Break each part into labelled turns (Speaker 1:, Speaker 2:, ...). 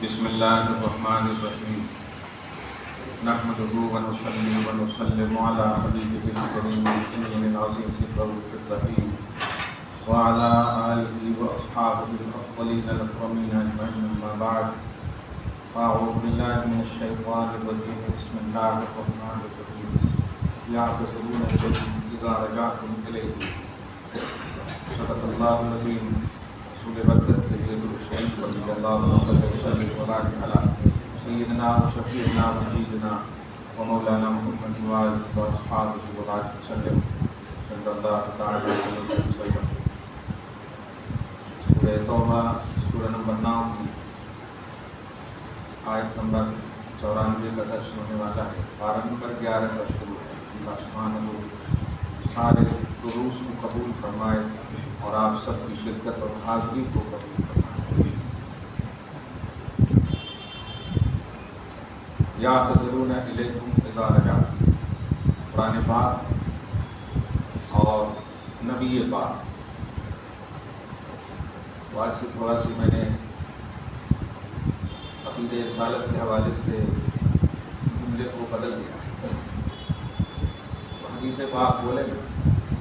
Speaker 1: بسم اللہ الرحمن الرحیم نحمده ونصلي ونسلم على حبیبه الکریم الامین العظیم الرؤوف الرحیم وعلى آلہ واصحابہ الافضلین الاکرمین اجمعین اما بعد اعوذ باللہ من الشیطان الرجیم بسم اللہ الرحمن الرحیم یعتذرون الیکم اذا رجعتم الیہم صدق اللہ العظیم رسول برکت کے لیے درود صلی اللہ علیہ وسلم سیدنا و شفیعنا و حبیبنا و مولانا محمد و اصحابہ وسلم صلی اللہ تعالی علیہ وسلم۔ سورہ توبہ سورہ نمبر 9 کی آیت نمبر 94 کا درس ہونے والا ہے۔ پارہ نمبر 11 کا شروع ہے۔ اللہ سبحانہ سارے دروس کو قبول فرمائے اور آپ سب کی شرکت اور حاضری کو قبول فرمائے۔ یعتذرون الیکم اذا رجعتم، قرآن پاک اور نبی پاک۔ آج سے تھوڑا سی میں نے عقیدہ رسالت کے حوالے سے جملے کو بدل دیا۔ حدیث پاک بولے نا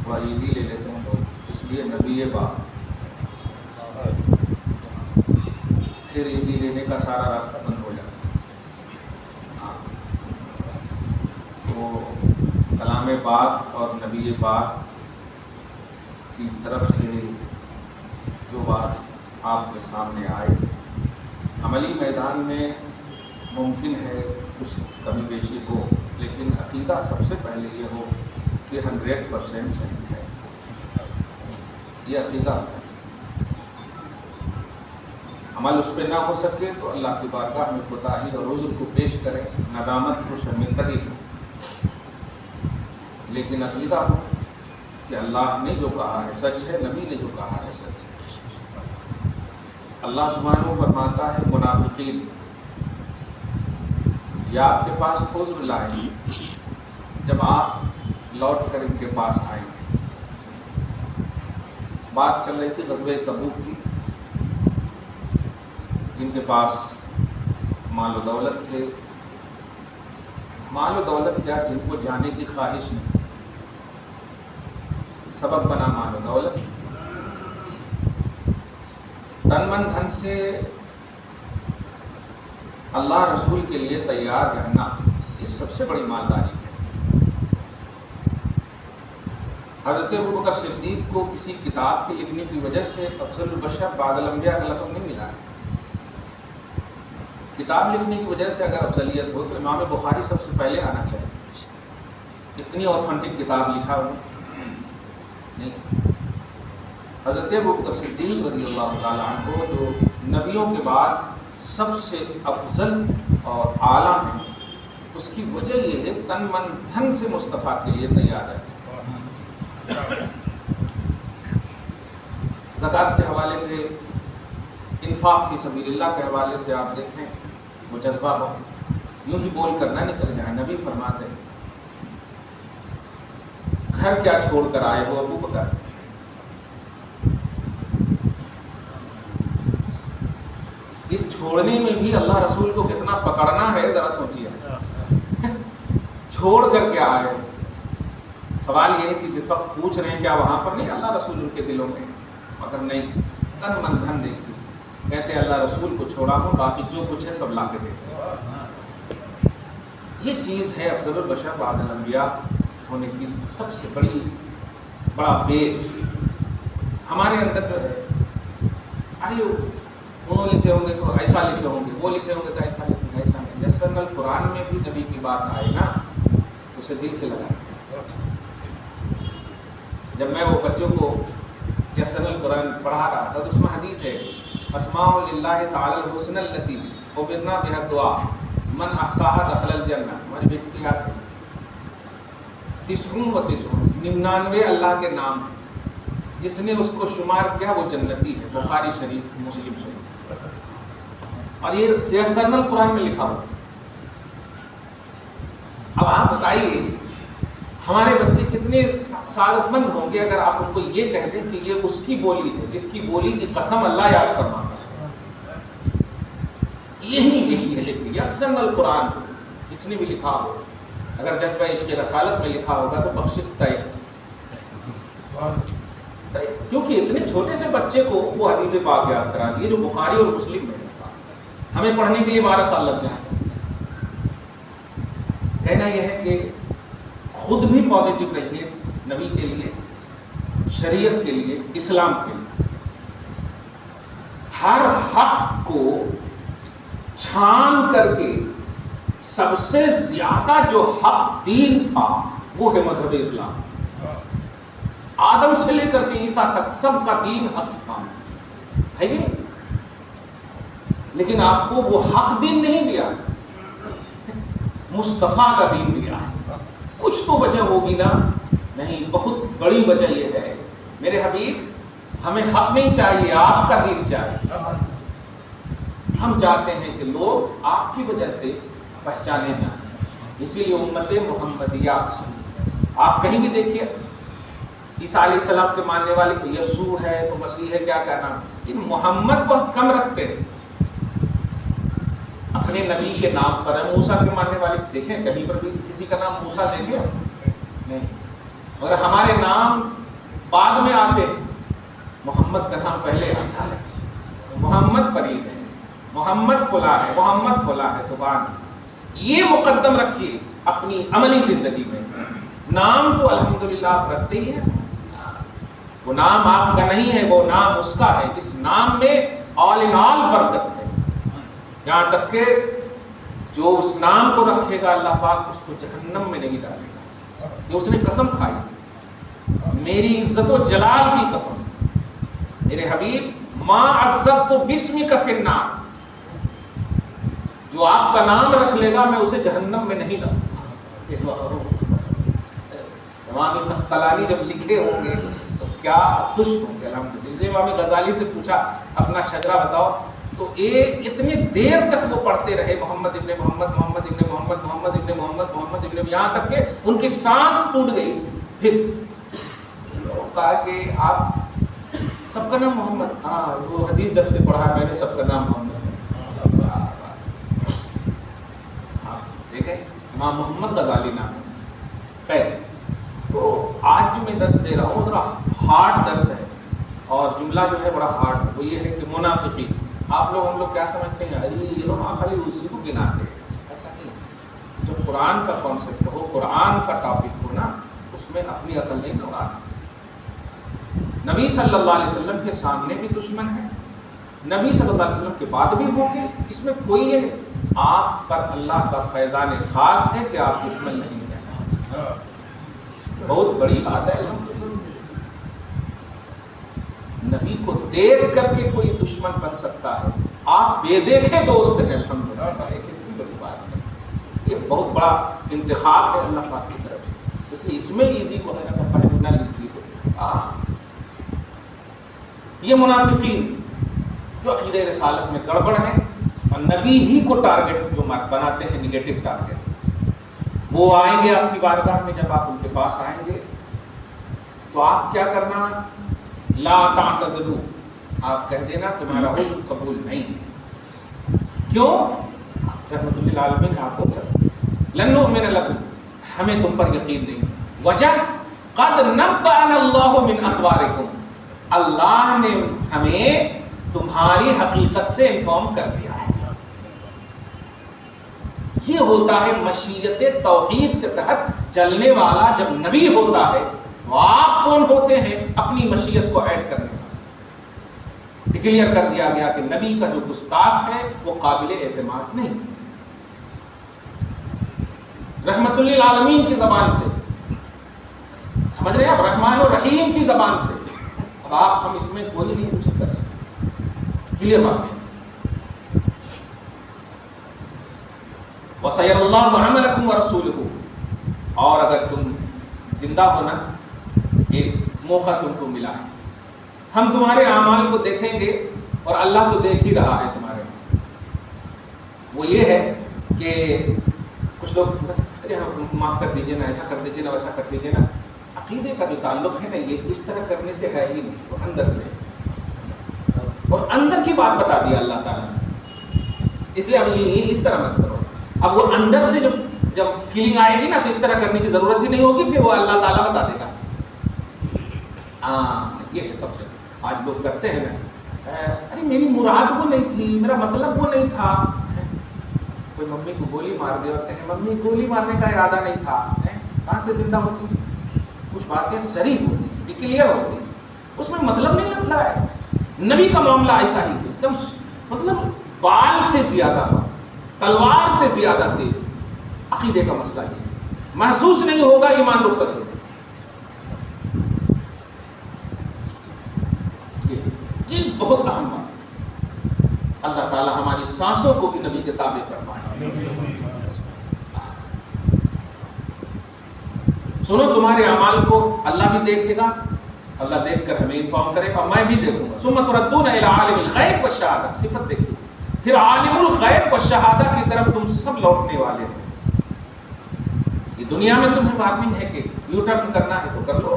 Speaker 1: تھوڑا ایزی لے لیتے ہیں تو اس لیے نبی پاک، پھر ایزی لینے کا سارا راستہ بند ہو جاتا ہے۔ تو کلام پاک اور نبی پاک کی طرف سے جو بات آپ کے سامنے آئے، عملی میدان میں ممکن ہے کچھ کمی بیشی ہو، لیکن عقیدہ سب سے پہلے یہ ہو کہ 100% صحیح ہے۔ یہ عقیدہ ہے۔ عمل اس پہ نہ ہو سکے تو اللہ کی بارگاہ میں کوتاہی اور عذر کو پیش کریں، ندامت کو شرمندگی کریں، لیکن عقیدہ ہو کہ اللہ نے جو کہا ہے سچ ہے، نبی نے جو کہا ہے سچ ہے۔ اللہ سبحانہ فرماتا ہے منافقین یا آپ کے پاس عذر لائیں جب آپ لوٹ کر ان کے پاس آئیں گے۔ بات چل رہی تھی غزوہ تبوک کی، جن کے پاس مال و دولت تھے، مال و دولت کیا جن کو جانے کی خواہش نہیں، سبب بنا مال و دولت، تن من دھن سے اللہ رسول کے لیے تیار رہنا، یہ سب سے بڑی مالداری ہے۔ حضرت ابوبکر صدیق کو کسی کتاب کے لکھنے کی وجہ سے افضل البشر بعد الانبیاء کا لقب نہیں ملا ہے۔ کتاب لکھنے کی وجہ سے اگر افضلیت ہو تو امام بخاری سب سے پہلے آنا چاہیے۔ اتنی اوتھنٹک کتاب لکھا ہو نہیں۔ حضرت ابوبکر صدیق رضی اللہ تعالیٰ عنہ جو نبیوں کے بعد سب سے افضل اور اعلیٰ ہیں، اس کی وجہ یہ ہے تن من دھن سے مصطفیٰ کے لیے تیار ہے۔ زکوٰۃ کے حوالے سے، انفاق فی سبیل اللہ کے حوالے سے آپ دیکھیں وہ جذبہ ہو، یوں ہی بول کر نہ نکل جائیں۔ نبی فرماتے ہیں گھر کیا چھوڑ کر آئے ہو ابو بکر؟ اس چھوڑنے میں بھی اللہ رسول کو کتنا پکڑنا ہے ذرا سوچیے۔ چھوڑ کر کے آئے، سوال یہ ہے کہ جس وقت پوچھ رہے ہیں کیا وہاں پر نہیں اللہ رسول ان کے دلوں میں، مگر نہیں، تن من دھن دیکھیے، کہتے اللہ رسول کو چھوڑا ہوں، باقی جو کچھ ہے سب لا کے دیتے۔ یہ چیز ہے افضل البشر بعد الانبیاء ہونے کی سب سے بڑا بیس ہمارے اندر جو ہے۔ ارے انہوں لکھے ہوں گے تو ایسا لکھے ہوں گے، وہ لکھے ہوں گے تو ایسا لکھے، ایسا نہیں۔ جس سنل قرآن میں بھی نبی کی بات آئے نا تو اسے دل سے لگائیں۔ جب میں وہ بچوں کو یسن القرآن پڑھا رہا تھا تو اس میں حدیث ہے اسماء للہ تعالی الحسن التی امرنا بها الدعاء من احصاها دخل الجنہ۔ ہماری بیٹی یاد ہے 99 اللہ کے نام ہیں، جس نے اس کو شمار کیا وہ جنتی ہے۔ بخاری شریف، مسلم شریف، اور یہ یسن القرآن میں لکھا ہوا۔ اب آپ بتائیے ہمارے بچے کتنے سعادت مند ہوں گے اگر آپ ان کو یہ کہہ دیں کہ یہ اس کی بولی ہے جس کی بولی کی قسم اللہ یاد فرماتا ہے۔
Speaker 2: یہی ہے لکھ یسن القرآن، جس نے بھی لکھا ہو اگر جذبہ عشق رسالت میں لکھا ہوگا تو بخشش طے، کیونکہ اتنے چھوٹے سے بچے کو وہ حدیث پاک یاد کرا دی جو بخاری اور مسلم میں لکھا، ہمیں پڑھنے کے لیے 12 سال لگ جائیں۔ کہنا یہ ہے کہ خود بھی پازیٹو رہیے نبی کے لیے، شریعت کے لیے، اسلام کے لیے، ہر حق کو چھان کر کے سب سے زیادہ جو حق دین تھا وہ ہے مذہب اسلام۔ آدم سے لے کر کے عیسیٰ تک سب کا دین حق تھا، ہے کہ نہیں؟ لیکن آپ کو وہ حق دین نہیں دیا، مصطفیٰ کا دین دیا۔ کچھ تو وجہ ہوگی نا؟ نہیں، بہت بڑی وجہ یہ ہے میرے حبیب، ہمیں حق نہیں چاہیے، آپ کا دین چاہیے۔ ہم چاہتے ہیں کہ لوگ آپ کی وجہ سے پہچانے جائیں، اسی لیے امت محمدیہ آپ کہیں بھی دیکھیے، عیسیٰ علیہ السلام کے ماننے والے یسوع ہے تو مسیح ہے، کیا کہنا، یہ محمد بہت کم رکھتے ہیں، اپنے نبی کے نام پر ہے۔ موسیٰ کے ماننے والے دیکھیں کہیں پر بھی کسی کا نام موسیٰ دیکھیں نہیں، مگر ہمارے نام بعد میں آتے، محمد کا نام پہلے آتا ہے، محمد فرید ہے، محمد فلاں ہے، محمد فلاں ہے، سبحان، یہ مقدم رکھیے اپنی عملی زندگی میں۔ نام تو الحمدللہ آپ رکھتے ہی ہیں، وہ نام آپ کا نہیں ہے، وہ نام اس کا ہے جس نام میں آل ان آل برکت ہے، یہاں تک کہ جو اس نام کو رکھے گا اللہ پاک اس کو جہنم میں نہیں ڈالے گا۔ یہ اس نے قسم کھائی، میری عزت و جلال کی قسم، میرے حبیب ما عذبت باسمک فی النار، جو آپ کا نام رکھ لے گا میں اسے جہنم میں نہیں ڈالوں گا۔ امام قسطلانی جب لکھے ہوں گے تو کیا خوش ہوں گے الحمدللہ۔ امام غزالی سے پوچھا اپنا شجرہ بتاؤ، تو اتنی دیر تک وہ پڑھتے رہے محمد ابن محمد، محمد ابن محمد، محمد ابن محمد، محمد ابن، یہاں تک کہ ان کی سانس ٹوٹ گئی۔ پھر کہا کہ آپ سب کا نام محمد، ہاں وہ حدیث جب سے پڑھا میں نے سب کا نام محمد ہے۔ دیکھیں امام محمد غزالی نام ہے۔ خیر، تو آج جو میں درس دے رہا ہوں ذرا ہارڈ درس ہے، اور جملہ جو ہے بڑا ہارڈ ہے، وہ یہ ہے کہ منافقین، آپ لوگ ہم لوگ کیا سمجھتے ہیں، ارے یہ لوگ خالی اسی کو گناتے ہیں، ایسا نہیں۔ جو قرآن کا کانسیپٹ ہو، قرآن کا ٹاپک ہو نا، اس میں اپنی عقل نہیں دوڑانا۔ نبی صلی اللہ علیہ وسلم کے سامنے بھی دشمن ہے، نبی صلی اللہ علیہ وسلم کے بعد بھی ہوں گے، اس میں کوئی یہ نہیں۔ آپ پر اللہ کا فیضان خاص ہے کہ آپ دشمن نہیں ہیں، بہت بڑی بات ہے الحمدللہ۔ نبی کو دیکھ کر کے کوئی دشمن بن سکتا ہے، آپ بے دیکھے دوست ہیں الحمدللہ، یہ کتنی بڑی بات ہے، یہ بہت بڑا انتخاب ہے اللہ پاک کی طرف سے، اس لیے اس میں ایزی وغیرہ کا فائدہ نہ لیجیے۔ یہ منافقین جو عقیدہ رسالت میں گڑبڑ ہیں اور نبی ہی کو ٹارگٹ جو بناتے ہیں، نگیٹو ٹارگٹ، وہ آئیں گے آپ کی بارگاہ میں، جب آپ ان کے پاس آئیں گے تو آپ کیا کرنا، لا تعتذروا، آپ کہہ دینا تمہارا عذر قبول نہیں ہے۔ کیوں؟ رحمت للعالمین آپ کو لن نؤمن لکم، ہمیں تم پر یقین نہیں، وجہ قد نبأنا اللہ من اخبارکم، اللہ نے ہمیں تمہاری حقیقت سے انفارم کر دیا ہے۔ یہ ہوتا ہے مشیت توحید کے تحت چلنے والا جب نبی ہوتا ہے، تو آپ کون ہوتے ہیں اپنی مشیت کو ایڈ کرنے والا۔ ڈکلیئر کر دیا گیا کہ نبی کا جو گستاخ ہے وہ قابل اعتماد نہیں، رحمت للعالمین کی زبان سے، سمجھ رہے ہیں آپ، رحمان و رحیم کی زبان سے۔ اب آپ ہم اس میں کوئی نہیں کچھ کر سکتے، کلیئر بات ہے۔ وَسَيَرَ اللَّهُ عَمَلَكُمْ وَرَسُولُهُ، اور اگر تم زندہ ہونا، ایک موقع تم کو ملا ہے، ہم تمہارے اعمال کو دیکھیں گے، اور اللہ تو دیکھ ہی رہا ہے تمہارے۔ وہ یہ ہے کہ کچھ لوگ ارے ہم معاف کر دیجیے نا، ایسا کر دیجیے نا، ویسا کر دیجیے نا، عقیدے کا جو تعلق ہے نا یہ اس طرح کرنے سے ہے ہی نہیں، وہ اندر سے، اور اندر کی بات بتا دیا اللہ تعالیٰ نے۔ اس لیے اب یہ اس طرح مت کرو. اب وہ اندر سے جب فیلنگ آئے گی نا تو اس طرح کرنے کی ضرورت ہی نہیں ہوگی, پھر وہ اللہ تعالیٰ بتا دے گا. یہ ہے سب سے. آج لوگ کرتے ہیں نا, ارے میری مراد وہ نہیں تھی, میرا مطلب وہ نہیں تھا. کوئی ممی کو گولی مار دے اور کہے ممی گولی مارنے کا ارادہ نہیں تھا, کہاں سے زندہ ہوتی؟ کچھ باتیں صریح ہوتی, ڈکلیئر ہوتی, اس میں مطلب نہیں لگ رہا ہے. نبی کا معاملہ ایسا ہی ایک دم مطلب بال سے زیادہ, تلوار سے زیادہ تیز. عقیدے کا مسئلہ یہ محسوس نہیں ہوگا, ایمان رک سکے. یہ بہت اہم بات. اللہ تعالیٰ ہماری سانسوں کو بھی نبی کے تابع فرمائے. سنو, تمہارے اعمال کو اللہ بھی دیکھے گا, اللہ دیکھ کر ہمیں انفارم کرے گا, میں بھی دیکھوں گا. ثم تردون الی عالم الغیب والشہادہ, صفت دیکھیے, پھر عالم الغیب والشہادہ کی طرف تم سب لوٹنے والے ہو. یہ دنیا میں تمہیں معلوم ہے کہ یو ٹرن کرنا ہے تو کر لو,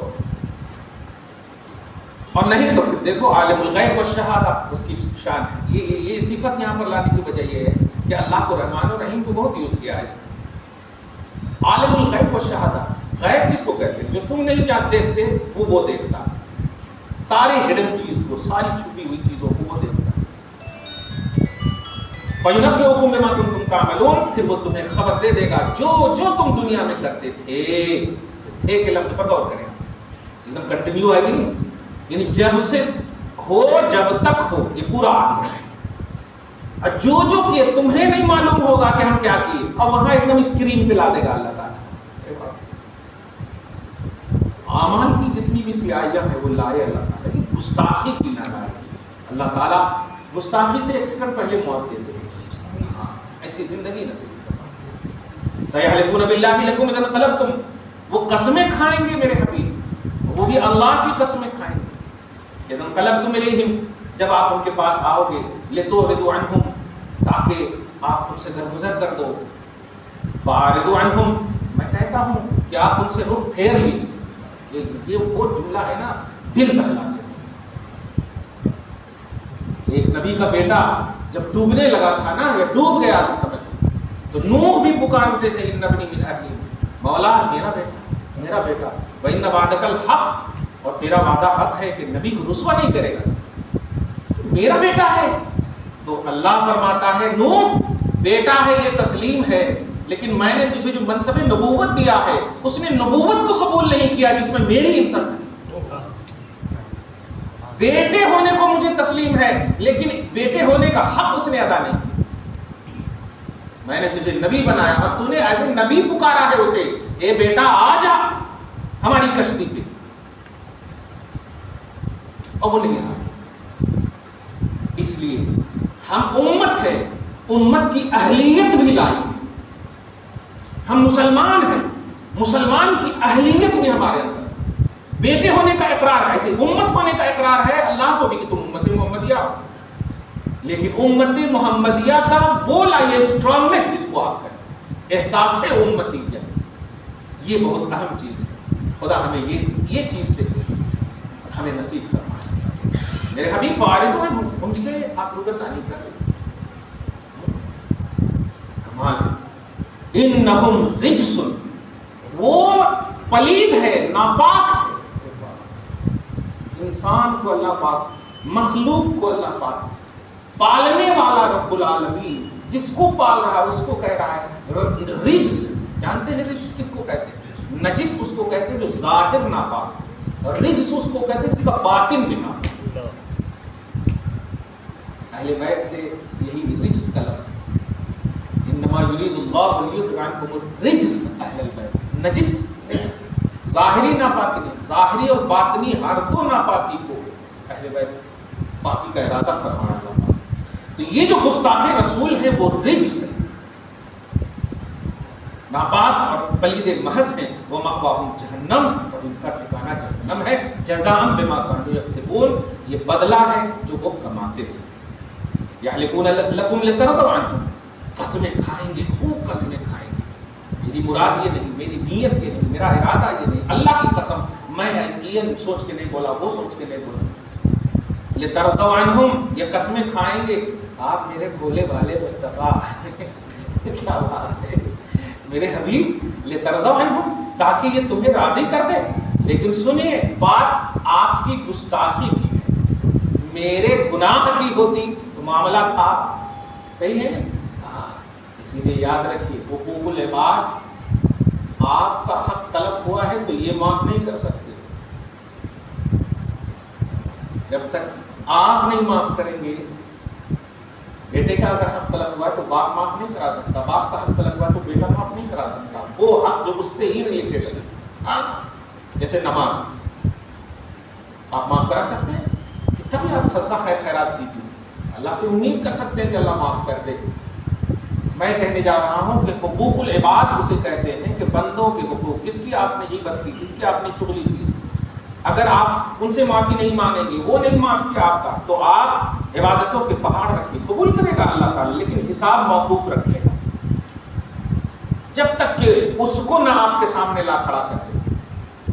Speaker 2: اور نہیں تو پھر دیکھو عالم الغیب والشہادہ اس کی شان ہے. یہ صفت یہاں پر لانے کی وجہ یہ ہے کہ اللہ کو رحمان و رحیم کو بہت یوز کیا ہے. عالم الغیب والشہادہ, غیب کس کو کہتے ہیں؟ جو تم نہیں دیکھتے وہ دیکھتا. ساری ہڈن چیز کو, ساری چھپی ہوئی چیزوں کو وہ دیکھتا. فَيُنَبِّئُكُم بِمَا كُنتُمْ تَعْمَلُونَ, پھر وہ تمہیں خبر دے دے گا جو تم دنیا میں کرتے تھے کے لفظ پر غور کریں. ایک دم کنٹینیو ہے نہیں, یعنی جب سے ہو جب تک ہو, یہ پورا آدمی ہے. اور جو کیے تمہیں نہیں معلوم ہوگا کہ ہم کیا کیے, اور وہاں ایک دم اسکرین پہ لا دے گا اللہ تعالیٰ. اعمال کی جتنی بھی سیاحیاں ہیں وہ لائے اللہ تعالیٰ, لیکن گستاخی کی نہ لائے. اللہ تعالیٰ گستاخی سے ایک سیکنڈ پہلے موت دیتے ہیں. ایسی زندگی نصیب فرمائے. سیحلفون باللہ لکم اذا انقلبتم, وہ قسمیں کھائیں گے میرے حبیب, وہ بھی اللہ کی قسمیں کھائیں گے. اذا انقلبتم الیہم, جب آپ ان کے پاس آؤ گے, لتعرضوا عنہم, تاکہ آپ ان سے درگزر کر دو. فاعرضوا عنہم, میں کہتا ہوں کہ آپ ان سے رخ پھیر لیجیے. یہ وہ جملہ ہے نا, دل بہلا دے. ایک نبی کا بیٹا جب ڈوبنے لگا تھا نا, یا ڈوب گیا تھا سمجھ, تو نوح بھی پکار اٹھے تھے ان ابنی من اہلی, مولا میرا بیٹا, وَإِنَّ وَعْدَكَ الْحَقُّ, اور تیرا وعدہ حق ہے کہ نبی کو رسوا نہیں کرے گا, میرا بیٹا ہے. تو اللہ فرماتا ہے نوح بیٹا ہے یہ تسلیم ہے, لیکن میں نے تجھے جو منصب نبوت دیا ہے اس نے نبوت کو قبول نہیں کیا جس میں میری انسان ہے. بیٹے ہونے کو مجھے تسلیم ہے, لیکن بیٹے ہونے کا حق اس نے ادا نہیں کیا. میں نے تجھے نبی بنایا اور تو نے ایز اے نبی پکارا ہے اسے, اے بیٹا آ جا ہماری کشتی پہ, اور وہ نہیں آیا. اس لیے ہم امت ہے, امت کی اہلیت بھی لائی. ہم مسلمان ہیں, مسلمان کی اہلیت بھی ہمارے اندر. بیٹے ہونے کا اقرار ہے, ایسے امت ہونے کا اقرار ہے اللہ کو بھی کہ تم امت محمدیہ ہو, لیکن امت محمدیہ کا وہ لائے اسٹرانگنس جس کو آپ کہیں احساس سے امتیت, یہ بہت اہم چیز ہے. خدا ہمیں یہ چیز سے ہمیں نصیب فرمائے. میرے حبیب فارغ ہیں, ان سے آپ روگردانی کر رہے کمال ہے. انہم رجس, وہ پلید ہے, ناپاک ہے. انسان کو اللہ پاک, مخلوق کو اللہ پاک, پالنے والا رب العالمین جس کو پال رہا ہے اس کو کہہ رہا ہے رجس. جانتے ہیں رجس کس کو کہتے ہیں؟ نجس اس کو کہتے ہیں جو ظاہر ناپاک, اور رجس اس کو کہتے ہیں جس کا باطن بھی ناپاک. اہل بیت سے یہی رجس کا لفظ ہے. انما یرید اللہ لیذهب عنکم الرجس اہل البیت. نجس ظاہری ناپاکی نہیں, ظاہری اور باطنی ہر دو ناپاکی کو اہل بیت پاکی کا ارادہ فرمایا اللہ. تو یہ جو گستاخ رسول ہیں وہ رجس ہیں, ناپاک اور پلید محض ہیں. وہ مأواہم جہنم, اور ان کا ٹھکانہ جہنم ہے. جزاء بما كانوا یکسبون, یہ بدلہ ہے جو وہ کماتے تھے. یحلفون لکم لترضوا عنہم, قسمیں کھائیں گے, خوب قسمیں کھائیں گے. میری مراد یہ نہیں, میری نیت یہ نہیں, میرا ارادہ یہ نہیں, اللہ کی قسم میں یہ سوچ کے نہیں بولا, وہ سوچ کے نہیں بولا. لترضوا عنہم, یہ قسمیں کھائیں گے آپ میرے بھولے بھالے مصطفیٰ کیا بات ہے میرے حبیب، لترضوا عنہم، تاکہ یہ تمہیں راضی کر دے. لیکن سنیے، بات آپ کی گستاخی کی ہے، میرے گناہ کی ہوتی تو معاملہ تھا. صحیح ہے نا؟ ہاں. اسی لیے یاد رکھیے، حقوق العباد، آپ کا حق طلب ہوا ہے تو یہ معاف نہیں کر سکتے. جب تک آپ نہیں معاف کریں گے، بیٹے کا اگر حق طلب ہوا تو باپ معاف نہیں کرا سکتا، باپ کا حق طلب ہوا تو بیٹا معاف نہیں کرا سکتا. وہ حق جو اس سے ہی ریلیٹڈ ہے. ہاں، جیسے نماز آپ معاف کرا سکتے ہیں، تبھی آپ صدقہ خیر خیرات کیجیے، اللہ سے امید کر سکتے ہیں کہ اللہ معاف کر دے. میں کہنے جا رہا ہوں کہ حقوق العباد اسے کہتے ہیں کہ بندوں کے حقوق، کس کی آپ نے غیبت کی، کس کی آپ نے چغلی کی، اگر آپ ان سے معافی نہیں مانگیں گے، وہ نہیں معاف کیا آپ کا، تو آپ عبادتوں کے پہاڑ رکھیے، قبول کرے گا اللہ تعالیٰ، لیکن حساب موقوف رکھے گا جب تک کہ اس کو نہ آپ کے سامنے لا کھڑا کر دے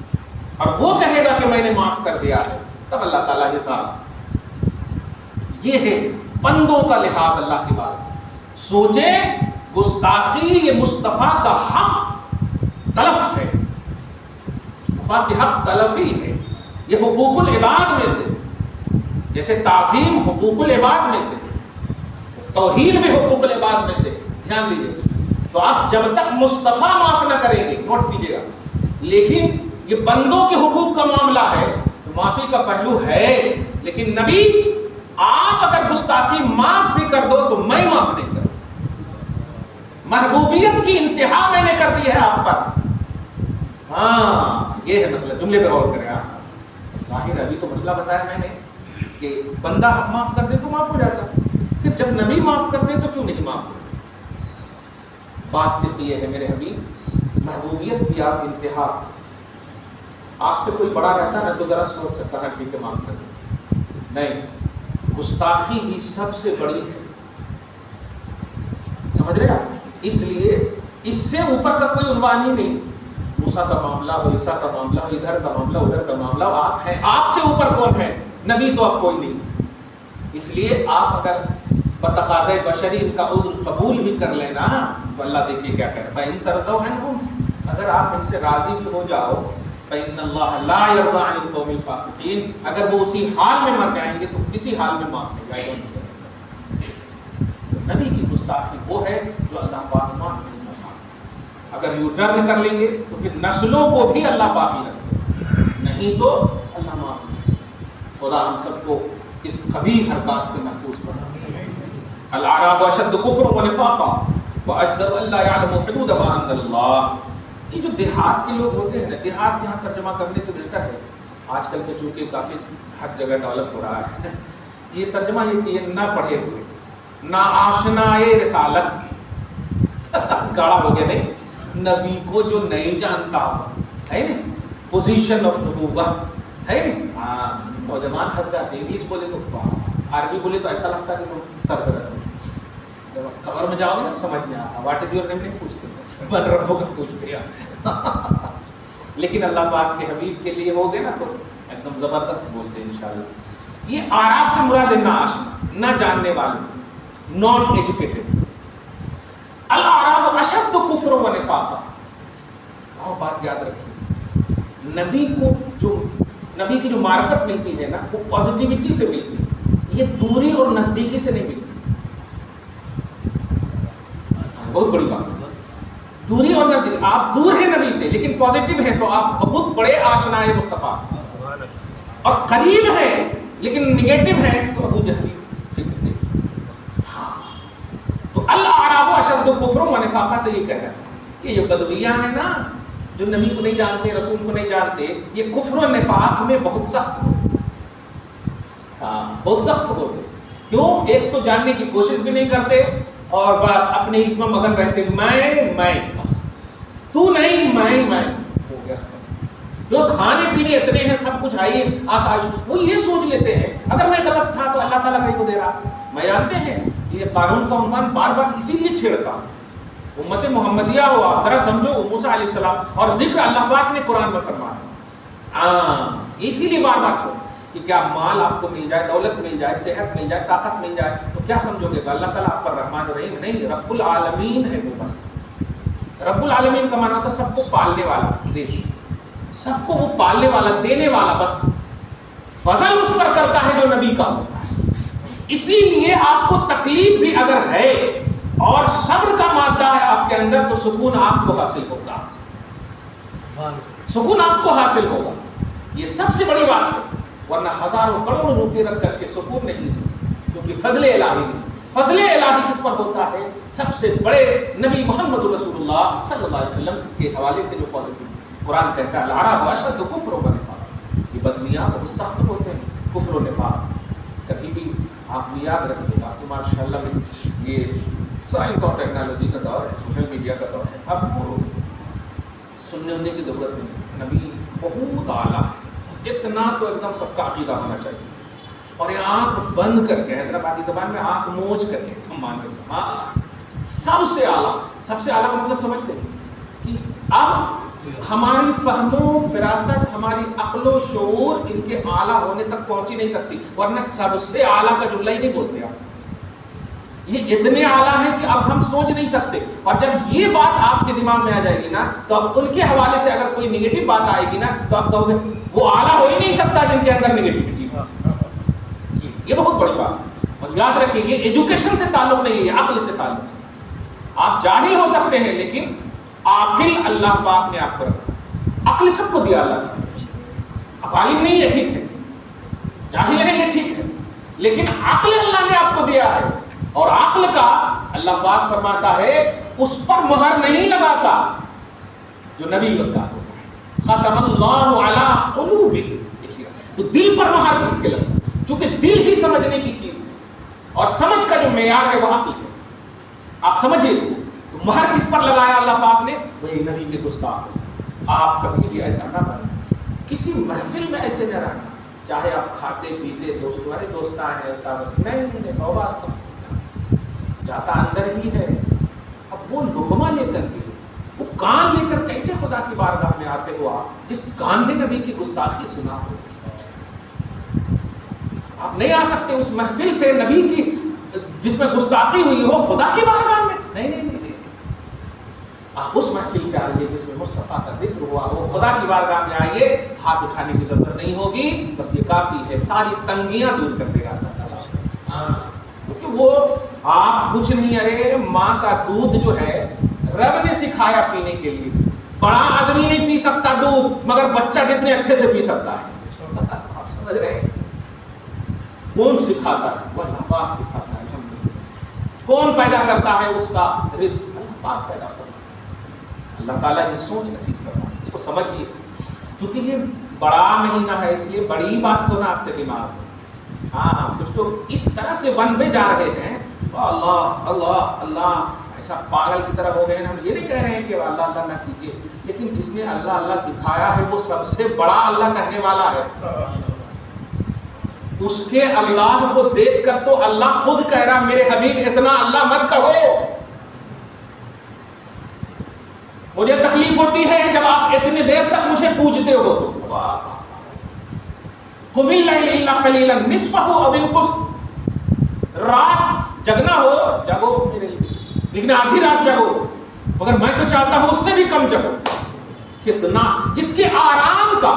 Speaker 2: اور وہ کہے گا کہ میں نے معاف کر دیا ہے، تب اللہ تعالیٰ حساب. یہ ہے بندوں کا لحاظ اللہ کے واسطے. سوچیں، گستاخی یہ مصطفیٰ کا حق تلف ہے، مصطفیٰ کی حق تلفی ہے. یہ حقوق العباد میں سے، جیسے تعظیم حقوق العباد میں سے، توحید میں حقوق العباد میں سے. دھیان دیجیے، تو آپ جب تک مصطفیٰ معاف نہ کریں گے، نوٹ کیجیے گا، لیکن یہ بندوں کے حقوق کا معاملہ ہے تو معافی کا پہلو ہے. لیکن نبی، آپ اگر گستاخی معاف بھی کر دو تو میں معاف نہیں کروں. محبوبیت کی انتہا میں نے کر دی ہے آپ پر. ہاں، یہ ہے مسئلہ. جملے پہ غور کریں آپ. ظاہر ابھی تو مسئلہ بتایا میں نے کہ بندہ حق معاف کر دے تو معاف ہو جاتا، پھر جب نبی معاف کر دے تو کیوں نہیں معاف ہوتا؟ بات صرف یہ ہے میرے حبیب، محبوبیت کی آپ انتہا. آپ سے کوئی بڑا رہتا نا تو ذرا سوچ سکتا ہے ٹھیک ہے معاف کر دیں. نہیں، گستاخی بھی سب سے بڑی ہے. سمجھ رہے آپ؟ اس لیے اس سے اوپر کا کوئی عنوان ہی نہیں. موسیٰ کا معاملہ ہو، عیسیٰ کا معاملہ ہو، ادھر کا معاملہ ادھر کا معاملہ، آپ ہیں. آپ سے اوپر کون ہے؟ نبی تو اب کوئی نہیں. اس لیے آپ اگر بتقاضۂ بشری ان کا عذر قبول بھی کر لینا تو اللہ دیکھیے کیا کہہ رہا ہے. فَإِن تَرْضَوْا عَنْهُمْ، اگر آپ ان سے راضی بھی ہو جاؤ، فَإِنَّ اللَّهَ لَا يَرْضَىٰ عَنِ الْقَوْمِ الْفَاسِقِينَ، اگر وہ اسی حال میں مر جائیں گے تو کسی حال میں معاف نہیں جائے گا. نبی کی گستاخی وہ ہے جو اللہ پاک معاف نہیں کرتا. اگر یو ٹرن کر لیں گے تو پھر نسلوں کو بھی اللہ باقی رکھے، نہیں تو اللہ معاف نہیں. خدا ہم سب کو اس قبیح حرکات سے محفوظ بنا. الاعراب اشد کفرا ونفاقا واجدر الا يعلموا حدود ما انزل اللہ. یہ جو دیہات کے لوگ ہوتے ہیں نا، دیہات یہاں ترجمہ کرنے سے بہتر ہے. آج کل تو چونکہ کافی ہر جگہ ڈیولپ ہو رہا ہے، یہ ترجمہ یہ کہ نہ پڑھے ہوئے، نہ آشنائے رسالت، گاڑا ہو گیا. نہیں، نبی کو جو نہیں جانتا ہے نا، پوزیشن آف نبوت ہے نا. ہاں، نوجوان ہنس جاتے، انگلش بولے تو، عربی بولے تو ایسا لگتا ہے کہ تم سر درد ہو. جب خبر میں جاؤ گے نا تو سمجھ میں آتا. واٹ از یور نیم نہیں پوچھتے، من ربوں کا پوچھتے ہیں. لیکن اللہ پاک کے حبیب کے لیے ہو گئے نا تو ایک دم زبردست بولتے ہیں انشاءاللہ. یہ آراب سے مراد ہے نہ آشنا، نہ جاننے والے، نان ایجوکیٹڈ. الاعراب اشد کفر و نفاقا. اور بات یاد رکھیے، نبی کو جو نبی کی جو معرفت ملتی ہے نا، وہ پازیٹیوٹی سے ملتی ہے، یہ دوری اور نزدیکی سے نہیں ملتی. بہت بڑی بات ہے، دوری اور نزدیک. آپ دور ہیں نبی سے لیکن پازیٹیو ہیں تو آپ بہت بڑے آشنائے مصطفیٰ. اور قریب ہیں لیکن نگیٹو ہیں تو ابو جہل فکر نہیں. ہاں، تو الاعراب اشد کفر و نفاقا سے یہ کہہ رہا ہے کہ یہ بدویاں ہیں نا، جو نبی کو نہیں جانتے، رسول کو نہیں جانتے، یہ کفر و نفاق میں بہت سخت ہوتے. ہاں، بہت سخت ہوتے. کیوں؟ ایک تو جاننے کی کوشش بھی نہیں کرتے اور بس اپنے اس میں مگن رہتے، میں بس، تو نہیں میں ہو گیا. جو کھانے پینے اتنے ہیں، سب کچھ آئیے آسائش، وہ یہ سوچ لیتے ہیں اگر میں غلط تھا تو اللہ تعالیٰ کہیں کو دے رہا. میں جانتے ہیں یہ قانون کا عنوان بار بار اسی لیے چھیڑتا ہوں. امت محمدیہ ہو، آپ ذرا سمجھو، موسیٰ علیہ السلام اور ذکر اللہ پاک نے قرآن میں فرمایا، اسی لیے بار بار چھوڑ. کہ کیا مال آپ کو مل جائے، دولت مل جائے، صحت مل جائے، طاقت مل جائے تو کیا سمجھو گے کہ اللہ تعالیٰ آپ پر رحمان رحیم؟ نہیں، رب العالمین ہے وہ بس۔ رب العالمین کا معنی ہوتا ہے سب کو پالنے والا، سب کو وہ پالنے والا، دینے والا، بس فضل اس پر کرتا ہے جو نبی کا ہوتا ہے۔ اسی لیے آپ کو تکلیف بھی اگر ہے اور صبر کا مادہ ہے آپ کے اندر تو سکون آپ کو حاصل ہوگا، سکون آپ کو حاصل ہوگا۔ یہ سب سے بڑی بات ہے، ورنہ ہزاروں کروڑوں روپے رکھ کر کے سکون نہیں ہے، کیونکہ فضل الہی، فضل الہی کس پر ہوتا ہے؟ سب سے بڑے نبی محمد رسول اللہ صلی اللہ علیہ وسلم کے حوالے سے جو قرآن کہتا ہے العرب اشد کفر و نفاق، یہ بدمیاں بہت سخت ہوتے ہیں، کفر و نفاق۔ کبھی بھی آپ بھی یاد رکھیے گا، تو ماشاء اللہ یہ سائنس اور ٹیکنالوجی کا دور ہے، سوشل میڈیا کا دور ہے، اب وہ سننے ہونے کی ضرورت نہیں، نبی بہت اعلیٰ ہے، اتنا تو ایک دم سب کا عقیدہ ہونا چاہیے۔ اور یہ آنکھ بند کر کے، حیدرآبادی زبان میں آنکھ موج کر کے ہم مان رہے ہیں، ہاں سب سے اعلیٰ، سب سے اعلیٰ کا مطلب سمجھتے ہیں کہ اب ہماری فہم و فراست، ہماری عقل و شعور ان کے اعلیٰ ہونے تک پہنچ ہی نہیں سکتی، ورنہ سب سے اعلیٰ کا جملہ ہی نہیں بولتے آپ۔ یہ اتنے اعلیٰ ہیں کہ اب ہم سوچ نہیں سکتے، اور جب یہ بات آپ کے دماغ میں آ جائے گی نا تو اب ان کے حوالے سے اگر کوئی نگیٹو بات آئے گی نا تو آپ کہو گے وہ اعلیٰ ہو ہی نہیں سکتا جن کے اندر نگیٹیوٹی ہے۔ یہ بہت بڑی بات ہے، اور یاد رکھیے یہ ایجوکیشن سے تعلق نہیں ہے، یہ عقل سے تعلق ہے۔ آپ جاہل ہو سکتے ہیں لیکن عاقل اللہ پاک نے آپ کو رکھا، عقل سب کو دیا اللہ نے۔ آپ عالم نہیں ہے ٹھیک ہے، جاہل ہے یہ ٹھیک ہے، لیکن عقل اللہ نے آپ کو دیا ہے، اور عقل کا اللہ پاک فرماتا ہے اس پر مہر نہیں لگاتا جو نبی کا ہوتا ہے، ختم اللہ علی قلوبہم، دیکھیے تو دل پر مہر کس کے لگتا ہے؟ چونکہ دل ہی سمجھنے کی چیز ہے، اور سمجھ کا جو معیار ہے وہ عقل ہے، آپ سمجھیے اس کو۔ تو مہر کس پر لگایا اللہ پاک نے؟ وہی نبی کے گستاخ۔ آپ کبھی بھی ایسا نہ بنیں، کسی محفل میں ایسے نہ رہنا، چاہے آپ کھاتے پیتے دوست والے دوست آئے ہیں ساتھ، نہیں توبہ جاتا اندر ہی ہے۔ اب وہ لقمہ لے کر کے، وہ کان لے کر کیسے خدا کی بارگاہ میں آتے ہو آپ، جس کان نے نبی کی گستاخی سنا ہو؟ آپ نہیں آ سکتے اس محفل سے نبی کی جس میں گستاخی ہوئی ہو خدا کی بارگاہ میں، نہیں۔ آپ اس محفل سے آئیے جس میں مصطفیٰ کا ذکر ہوا ہو، خدا کی بارگاہ میں آئیے، ہاتھ اٹھانے کی ضرورت نہیں ہوگی، بس یہ کافی ہے، ساری تنگیاں دور کر دے گا۔ کیونکہ وہ آپ کچھ نہیں، ارے ماں کا دودھ جو ہے رب نے سکھایا پینے کے لیے، بڑا آدمی نہیں پی سکتا دودھ مگر بچہ جتنے اچھے سے پی سکتا ہے، آپ سمجھ رہے ہیں؟ کون سکھاتا ہے؟ وہ اللہ پاک سکھاتا ہے۔ کون پیدا کرتا ہے اس کا رزق؟ اللہ پاک پیدا کرتا ہے۔ اللہ تعالیٰ یہ سوچ نصیب فرمائے، اس کو سمجھیے، کیونکہ یہ بڑا مہینہ ہے اس لیے بڑی بات کو نا آپ کے دماغ سے، ہاں کچھ تو اس طرح سے ون میں جا رہے ہیں، اللہ اللہ اللہ ایسا پاگل کی طرح ہو گئے ہیں۔ ہم یہ نہیں کہہ رہے ہیں کہ اللہ اللہ نہ کیجیے، لیکن جس نے اللہ اللہ سکھایا ہے وہ سب سے بڑا اللہ کہنے والا ہے۔ اس کے اللہ کو دیکھ کر تو اللہ خود کہہ رہا میرے حبیب اتنا اللہ مت کہو، مجھے تکلیف ہوتی ہے جب آپ اتنی دیر تک مجھے پوجتے ہو تو قم اللیل الا قلیلا نصفہ او انقص، رات جگنا ہو جگو میرے لیے، لیکن آدھی رات جگو، مگر میں تو چاہتا ہوں اس سے بھی کم جگو۔ کتنا جس کے آرام کا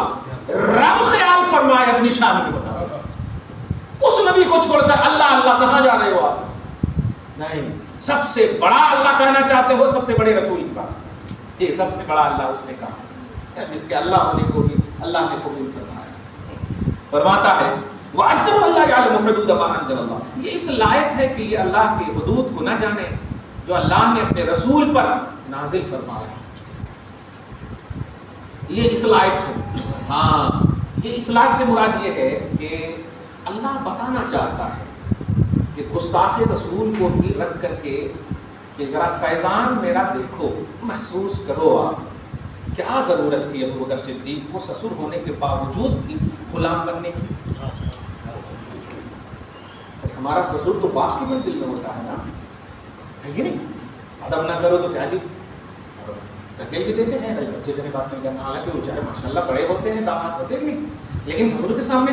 Speaker 2: رب خیال فرمائے اپنی شان میں بتا، اس نبی کو چھوڑ کر اللہ اللہ کہاں جا رہے ہو آپ؟ نہیں، سب سے بڑا اللہ کہنا چاہتے ہو سب سے بڑے رسول کے پاس، یہ سب سے بڑا اللہ اس نے کہا، جس کے اللہ ہونے کو بھی اللہ نے قبول فرمایا۔ فرماتا ہے وَأَكْثَرُ اللَّهِ يَعْلَمُ حُدُودَ مَا أَنزَلَ اللَّهُ، یہ اس لائق ہے کہ یہ اللہ کے حدود کو نہ جانے جو اللہ نے اپنے رسول پر نازل فرمایا، یہ اس لائق ہے۔ ہاں یہ اس لائق سے مراد یہ ہے کہ اللہ بتانا چاہتا ہے کہ گستاخ رسول کو بھی رکھ کر کے کہ ذرا فیضان میرا دیکھو، محسوس کرو آپ کیا ضرورت تھی ابو بکر صدیق کو سسر ہونے کے باوجود بھی غلام بننے کی۔ ہمارا سسر تو باپ کی منزل میں ہوتا ہے نا، ہے کہ نہیں؟ ادب نہ کرو تو کیا جی دھکیل بھی دیتے ہیں، بچے جنے بات نہیں کرنا، حالانکہ وہ چاہے ماشاء اللہ بڑے ہوتے ہیں، داماد ہوتے ہیں نہیں، لیکن سسر کے سامنے